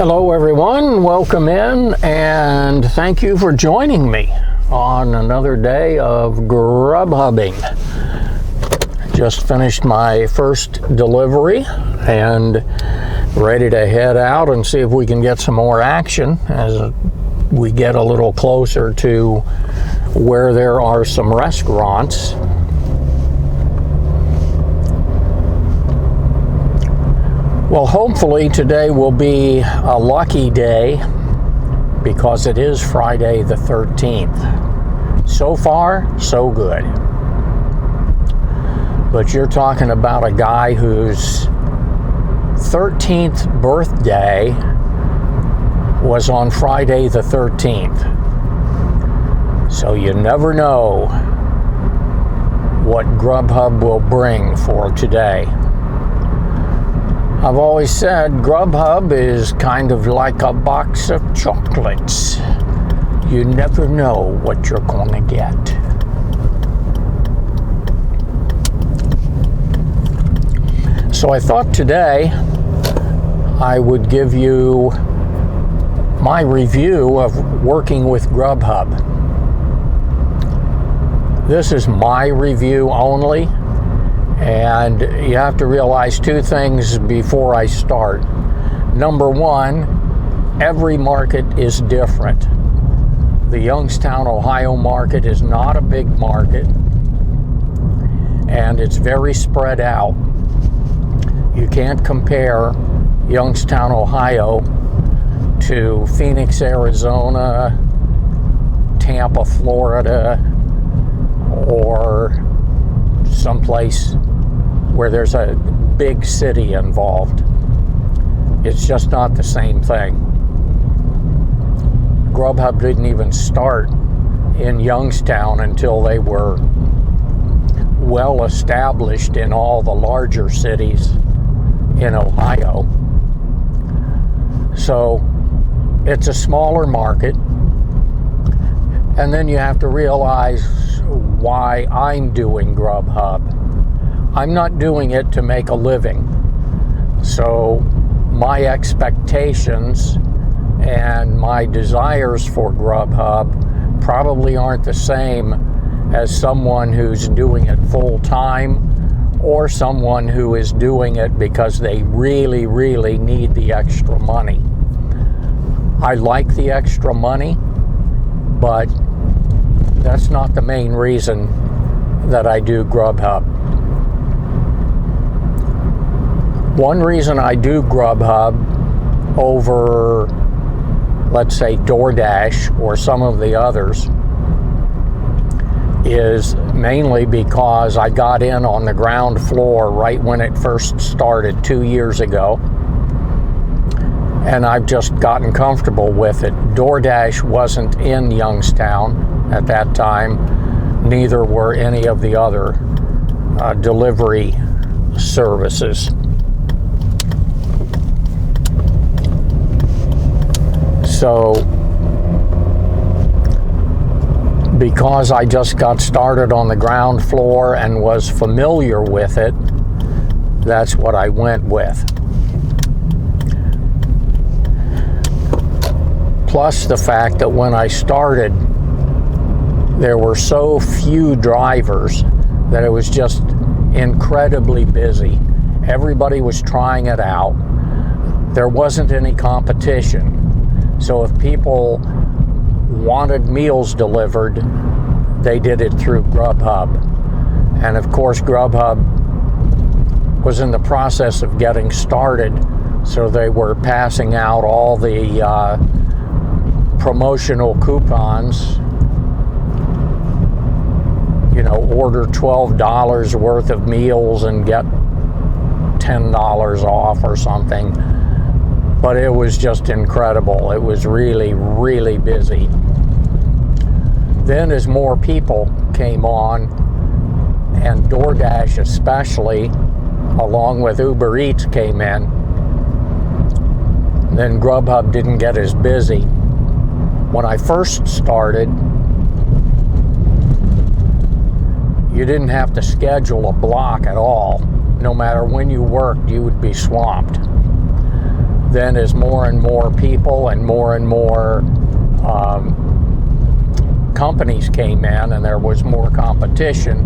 Hello everyone, welcome in, and thank you for joining me on another day of GrubHubbing. Just finished my first delivery and ready to head out and see if we can get some more action as we get a little closer to where there are some restaurants. Well, hopefully today will be a lucky day because it is Friday the 13th. So far, so good. But you're talking about a guy whose 13th birthday was on Friday the 13th. So you never know what GrubHub will bring for today. I've always said GrubHub is kind of like a box of chocolates. You never know what you're going to get. So I thought today I would give you my review of working with GrubHub. This is my review only. And you have to realize two things before I start. Number one, every market is different. The Youngstown, Ohio market is not a big market, and it's very spread out. You can't compare Youngstown, Ohio to Phoenix, Arizona, Tampa, Florida, or someplace where there's a big city involved. It's just not the same thing. GrubHub didn't even start in Youngstown until they were well established in all the larger cities in Ohio. So it's a smaller market. And then you have to realize why I'm doing GrubHub. I'm not doing it to make a living. So my expectations and my desires for GrubHub probably aren't the same as someone who's doing it full time or someone who is doing it because they really, really need the extra money. I like the extra money, but that's not the main reason that I do GrubHub. One reason I do GrubHub over, let's say, DoorDash or some of the others is mainly because I got in on the ground floor right when it first started 2 years ago, and I've just gotten comfortable with it. DoorDash wasn't in Youngstown at that time, neither were any of the other delivery services. So, because I just got started on the ground floor and was familiar with it, that's what I went with. Plus the fact that when I started, there were so few drivers that it was just incredibly busy. Everybody was trying it out. There wasn't any competition. So if people wanted meals delivered, they did it through GrubHub. And of course, GrubHub was in the process of getting started, so they were passing out all the promotional coupons. You know, order $12 worth of meals and get $10 off or something. But it was just incredible. It was really, really busy. Then as more people came on, and DoorDash especially, along with Uber Eats came in, then GrubHub didn't get as busy. When I first started, you didn't have to schedule a block at all. No matter when you worked, you would be swamped. then as more and more people and more companies came in and there was more competition,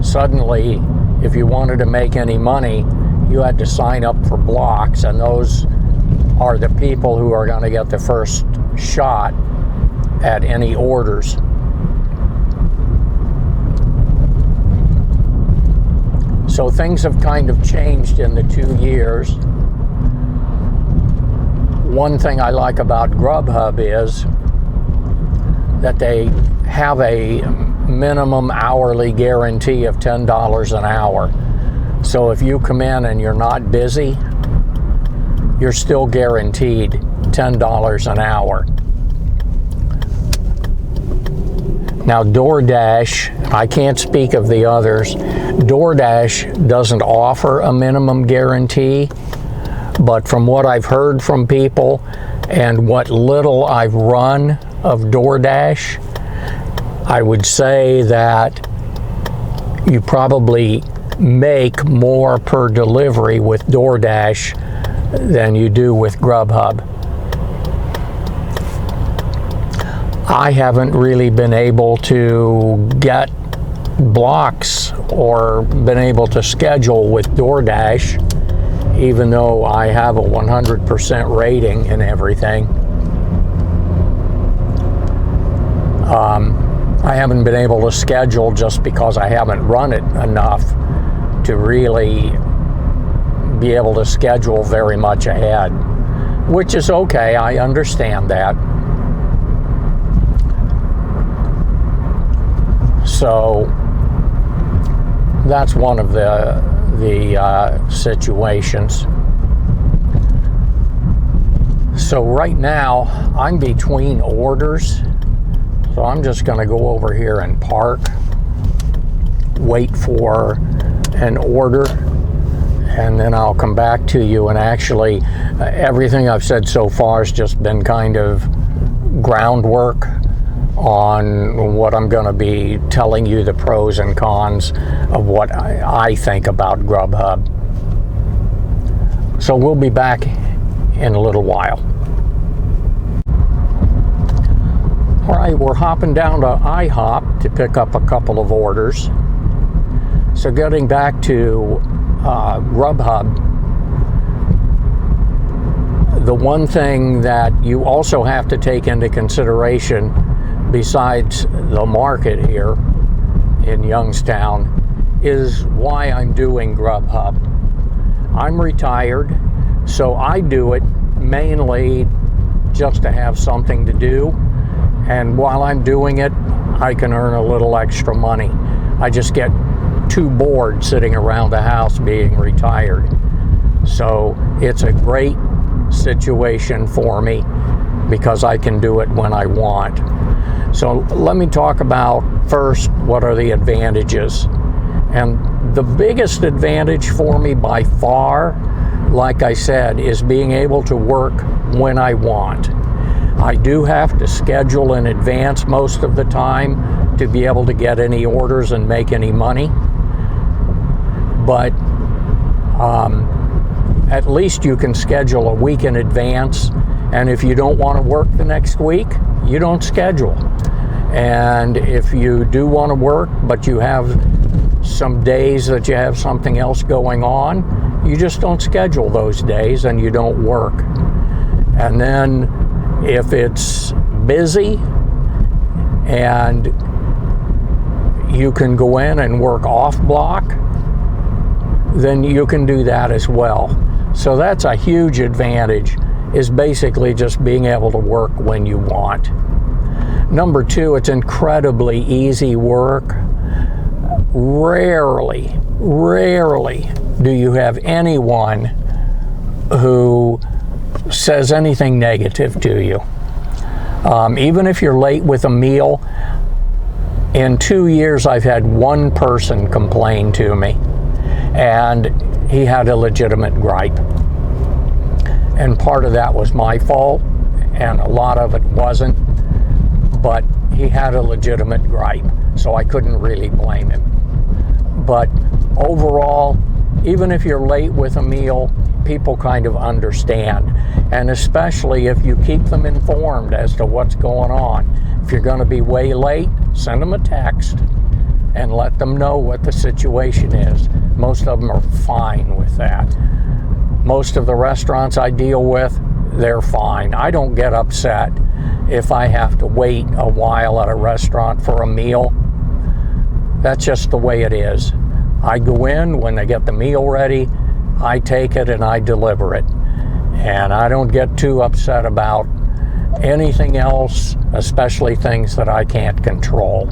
suddenly if you wanted to make any money, you had to sign up for blocks, and those are the people who are going to get the first shot at any orders. So things have kind of changed in the 2 years. One thing I like about GrubHub is that they have a minimum hourly guarantee of $10 an hour. So if you come in and you're not busy, you're still guaranteed $10 an hour. Now DoorDash, I can't speak of the others, DoorDash doesn't offer a minimum guarantee, but from what I've heard from people and what little I've run of DoorDash, I would say that you probably make more per delivery with DoorDash than you do with GrubHub. I haven't really been able to get blocks or been able to schedule with DoorDash, even though I have a 100% rating and everything. I haven't been able to schedule just because I haven't run it enough to really be able to schedule very much ahead, which is okay. I understand that. So that's one of the situations. So right now I'm between orders, so I'm just going to go over here and park, wait for an order, and then I'll come back to you. And actually everything I've said so far has just been kind of groundwork on what I'm going to be telling you, the pros and cons of what I think about GrubHub. So we'll be back in a little while. All right, we're hopping down to IHOP to pick up a couple of orders. So getting back to GrubHub, the one thing that you also have to take into consideration besides the market here in Youngstown is why I'm doing GrubHub. I'm retired, so I do it mainly just to have something to do, and while I'm doing it, I can earn a little extra money. I just get too bored sitting around the house being retired. So it's a great situation for me because I can do it when I want. So let me talk about first what are the advantages. And the biggest advantage for me by far, like I said, is being able to work when I want. I do have to schedule in advance most of the time to be able to get any orders and make any money. But at least you can schedule a week in advance, and if you don't want to work the next week, you don't schedule. And if you do want to work, but you have some days that you have something else going on, you just don't schedule those days and you don't work. And then if it's busy and you can go in and work off block, then you can do that as well. So that's a huge advantage, is basically just being able to work when you want. Number two, it's incredibly easy work. Rarely do you have anyone who says anything negative to you. Even if you're late with a meal, in 2 years I've had one person complain to me, and he had a legitimate gripe. And part of that was my fault, and a lot of it wasn't, but he had a legitimate gripe, so I couldn't really blame him. But overall, even if you're late with a meal, people kind of understand. And especially if you keep them informed as to what's going on. If you're going to be way late, send them a text and let them know what the situation is. Most of them are fine with that. Most of the restaurants I deal with, they're fine. I don't get upset if I have to wait a while at a restaurant for a meal. That's just the way it is. I go in, when they get the meal ready, I take it and I deliver it. And I don't get too upset about anything else, especially things that I can't control.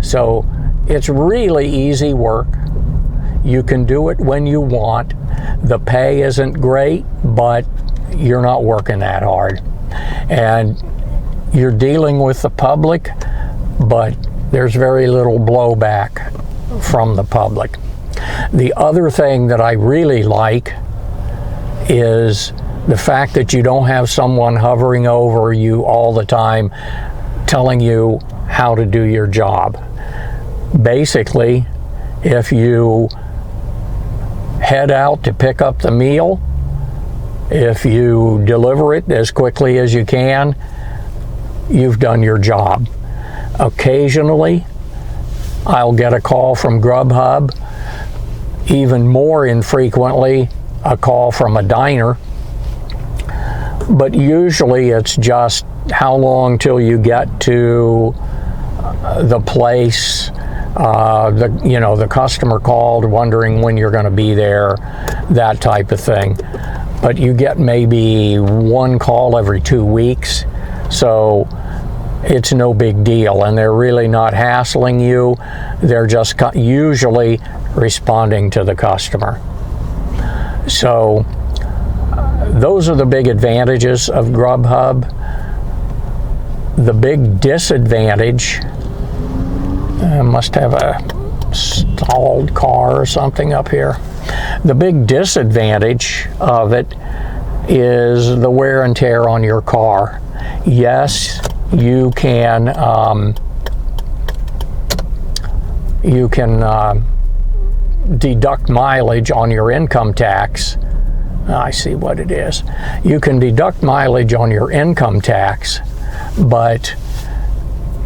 So it's really easy work. You can do it when you want. The pay isn't great, but you're not working that hard. And you're dealing with the public, but there's very little blowback from the public. The other thing that I really like is the fact that you don't have someone hovering over you all the time telling you how to do your job. Basically, if you head out to pick up the meal, if you deliver it as quickly as you can, you've done your job. Occasionally, I'll get a call from GrubHub. Even more infrequently, a call from a diner. But usually it's just how long till you get to the place. The customer called wondering when you're going to be there, that type of thing. But you get maybe one call every 2 weeks, so it's no big deal, and they're really not hassling you. They're just usually responding to the customer. So those are the big advantages of GrubHub. The big disadvantage, I must have a stalled car or something up here. The big disadvantage of it is the wear and tear on your car. Yes, you can deduct mileage on your income tax. I see what it is. You can deduct mileage on your income tax, but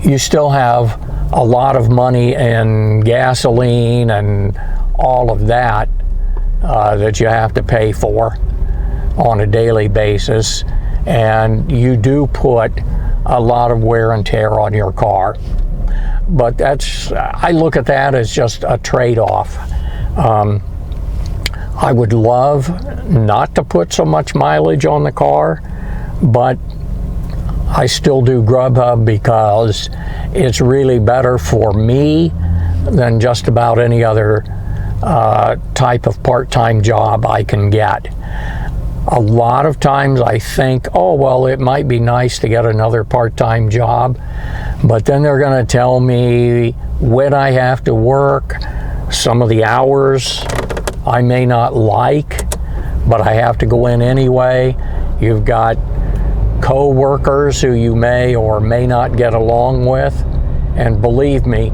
you still have a lot of money in gasoline and all of that that you have to pay for on a daily basis, and you do put a lot of wear and tear on your car. But I look at that as just a trade-off. I would love not to put so much mileage on the car, but I still do GrubHub because it's really better for me than just about any other type of part-time job I can get. A lot of times I think, oh, well, it might be nice to get another part-time job, but then they're going to tell me when I have to work, some of the hours I may not like, but I have to go in anyway. You've got co-workers who you may or may not get along with, and believe me,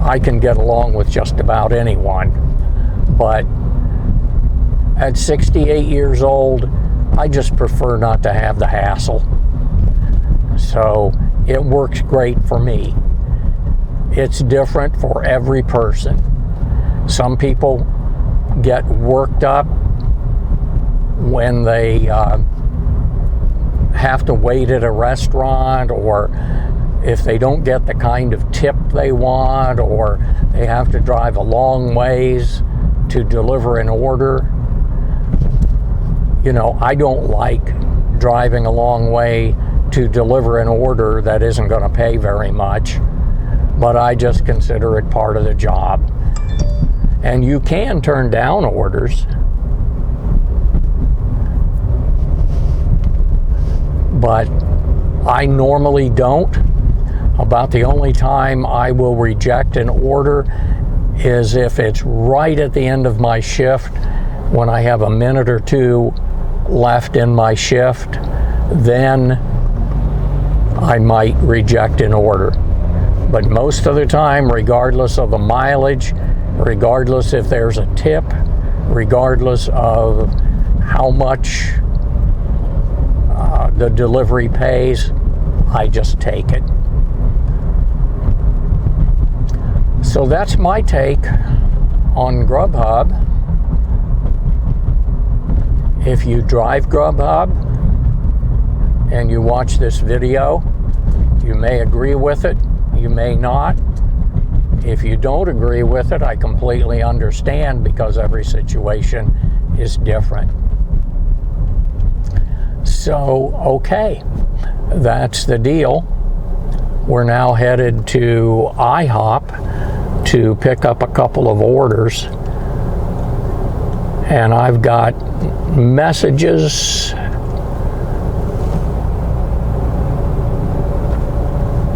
I can get along with just about anyone. But at 68 years old, I just prefer not to have the hassle. So it works great for me. It's different for every person. Some people get worked up when they have to wait at a restaurant, or if they don't get the kind of tip they want, or they have to drive a long ways to deliver an order. You know, I don't like driving a long way to deliver an order that isn't going to pay very much, but I just consider it part of the job. And you can turn down orders, but I normally don't. About the only time I will reject an order is if it's right at the end of my shift, when I have a minute or two left in my shift, then I might reject an order. But most of the time, regardless of the mileage, regardless if there's a tip, regardless of how much the delivery pays. I just take it. So that's my take on GrubHub. If you drive GrubHub and you watch this video, you may agree with it, you may not. If you don't agree with it, I completely understand, because every situation is different. So, okay, that's the deal. We're now headed to IHOP to pick up a couple of orders. And I've got messages.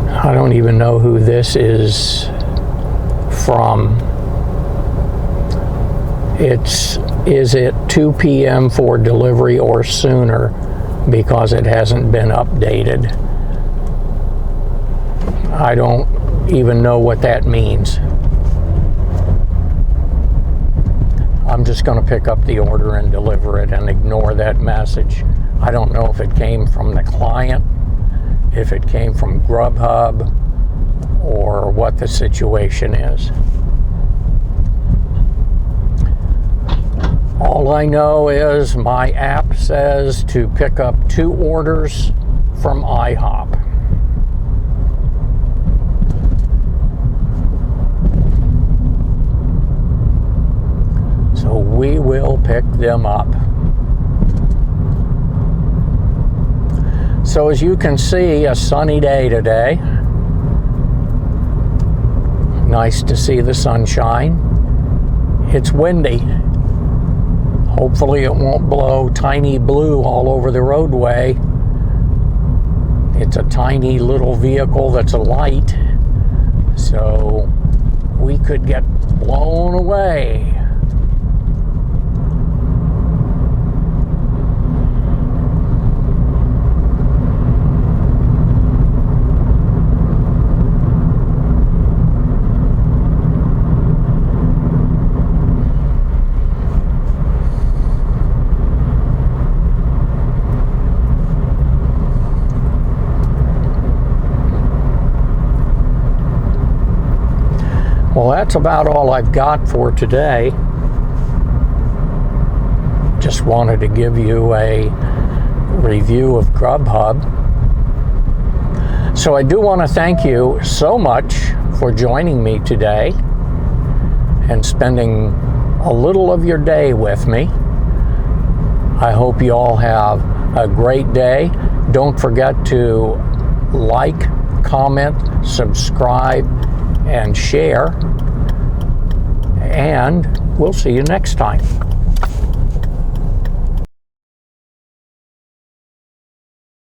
I don't even know who this is from. Is it 2 p.m. for delivery or sooner, because it hasn't been updated. I don't even know what that means. I'm just going to pick up the order and deliver it and ignore that message. I don't know if it came from the client, if it came from GrubHub, or what the situation is. All I know is my app says to pick up 2 orders from IHOP. So we will pick them up. So as you can see, a sunny day today. Nice to see the sunshine. It's windy. Hopefully it won't blow tiny blue all over the roadway. It's a tiny little vehicle that's a light, so we could get blown away. Well, that's about all I've got for today. Just wanted to give you a review of GrubHub. So I do want to thank you so much for joining me today and spending a little of your day with me. I hope you all have a great day. Don't forget to like, comment, subscribe, and share. And we'll see you next time.